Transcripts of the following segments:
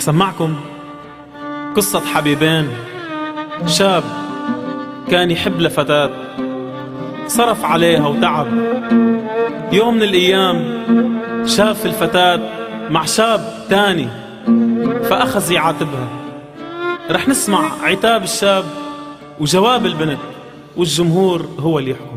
رح سمعكم قصة حبيبين. شاب كان يحب لفتاة، صرف عليها وتعب. يوم من الأيام شاف الفتاة مع شاب تاني فأخذ يعاتبها. رح نسمع عتاب الشاب وجواب البنت، والجمهور هو اللي يحكم.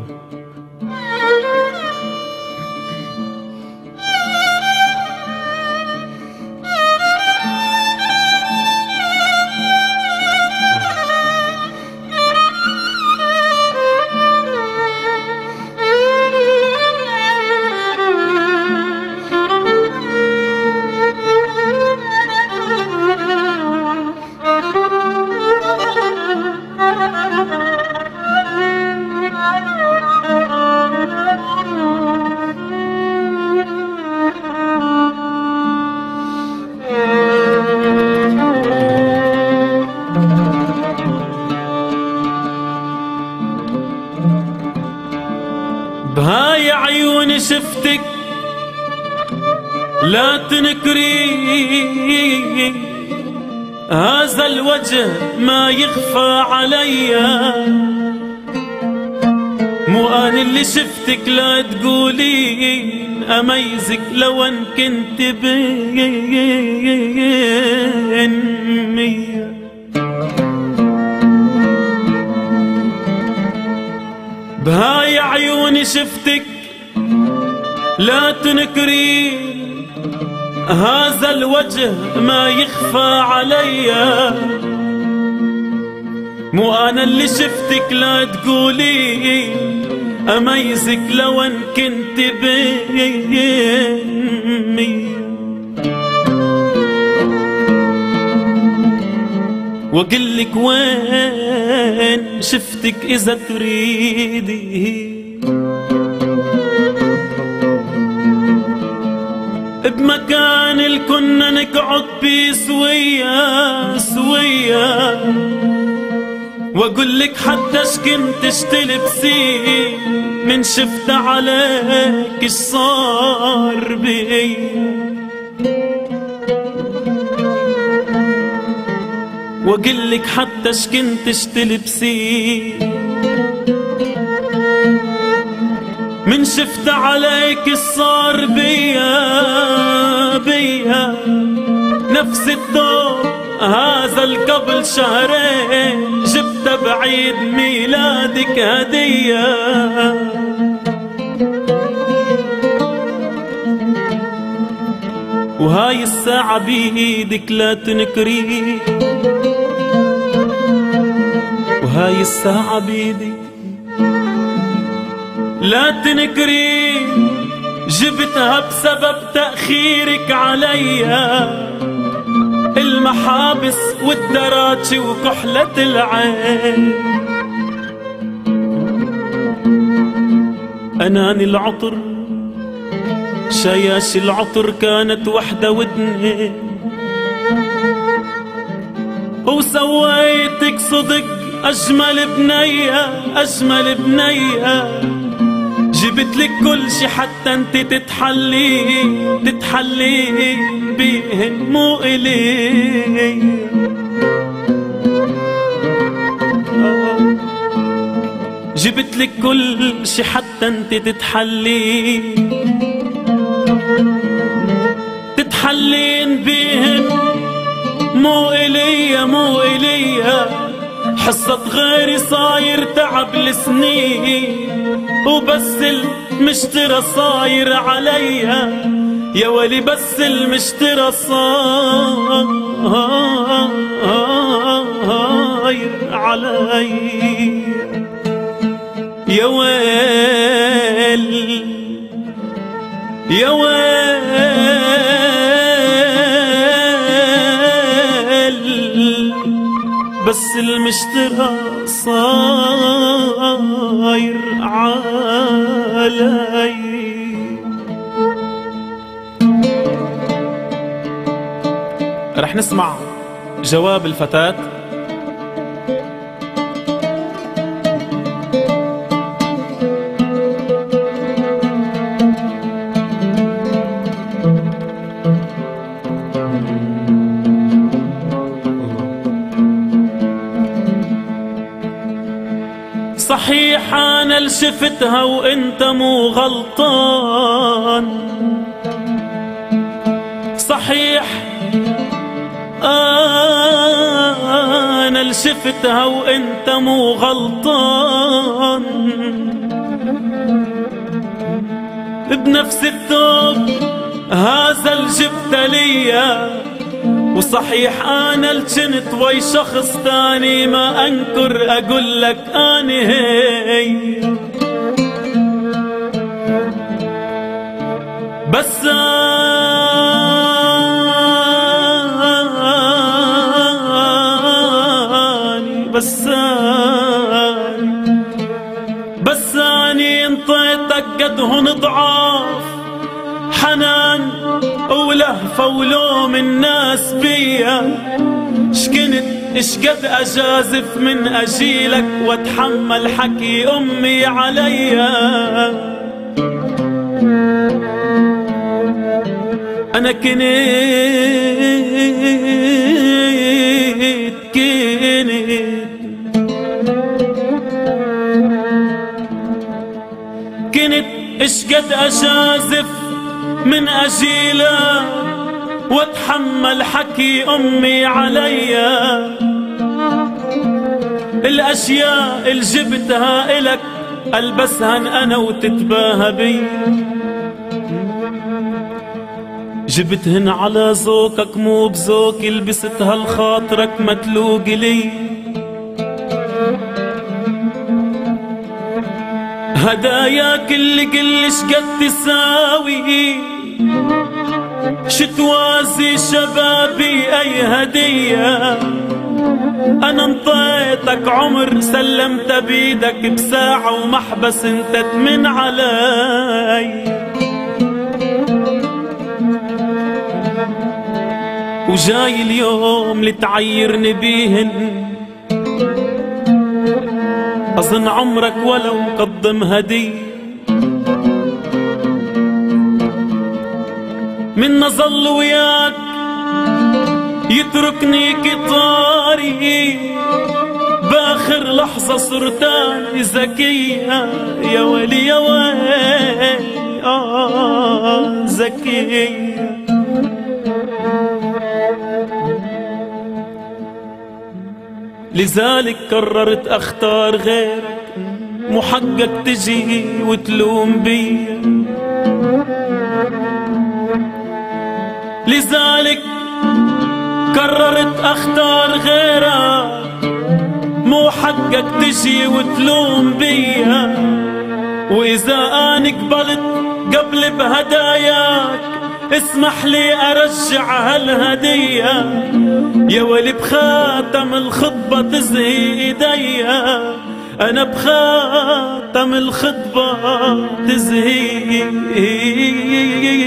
بهاي عيوني شفتك لا تنكري، هذا الوجه ما يخفى عليا. مو أنا اللي شفتك لا تقولين أميزك لو أن كنت بين مية. بهاي عيوني شفتك لا تنكرين، هذا الوجه ما يخفى عليا. مو أنا اللي شفتك لا تقولين أميزك لو أن كنت بيمي. وقلك وين شفتك إذا تريدي، بمكان الكنا نقعد بيه سويا سويا. واقولك حداش كنتش تلبسي من شفت عليك اش صار بي. واقولك حداش كنتش تلبسي من شفت عليك اش صار بيا بيا. نفس الدور هذا القبل شهرين جبت بعيد ميلادك هدية. وهاي الساعة بيدك لا تنكري، وهاي الساعة بيدك لا تنكري. جبتها بسبب تأخيرك عليا، المحابس والدراتي وكحلة العين. أناني العطر شياش العطر كانت وحدة واثنين، وسويتك صدق أجمل بنية أجمل بنية. جبت لك كل شي حتى انت تتحلي بيهن مو إلي. جبت لك كل شي حتى انت تتحلين بيهن مو إلي مو إلي. حصة غيري صاير تعب لسنين، وبس المشترى صاير عليا. يا ولي بس المشترى صاير عليا. يا ويل يا ويل بس المشترى صاير علي. رح نسمع جواب الفتاة. أنا اللي شفتها وإنت مو غلطان. صحيح أنا اللي شفتها وإنت مو غلطان. بنفس الثوب هذا اللي جبت ليا، وصحيح أنا اللي كنت وي شخص تاني، ما أنكر أقول لك أنا هي. بس أني انطيتك قدهن ضعاف حنان ولهفة ولوم الناس بيا. اشقد أجازف من أجيلك واتحمل حكي أمي عليا. أنا كنت اشقد أجازف من أجيلك واتحمل حكي أمي عليا. الأشياء اللي جبتها إلك ألبسهن أنا وتتباهى بي، جبتهن على ذوقك مو بذوقي، لبستها لخاطرك متلوق لي. هداياك اللي قل شقد تساوي، شتوازي شبابي أي هدية. أنا انطيتك عمر سلمت بيدك بساعة ومحبس انت تمن علي. وجاي اليوم لتعيرني بيهن، أظن عمرك ولو قدم هدية. من نظل وياك يتركني قطاري، باخر لحظة صرتاني ذكية. يا ويلي يا ويلي ذكية. لذلك قررت اختار غيرك، محقق تجي وتلوم بيا. لذلك قررت اختار غيرك، محقق تجي وتلوم بيا. واذا انا قبلت قبل بهداياك اسمح لي ارجع هالهدية. يا ولي بخاتم الخطبة تزهي ايديا، انا بخاتم الخطبة تزهي ايديا.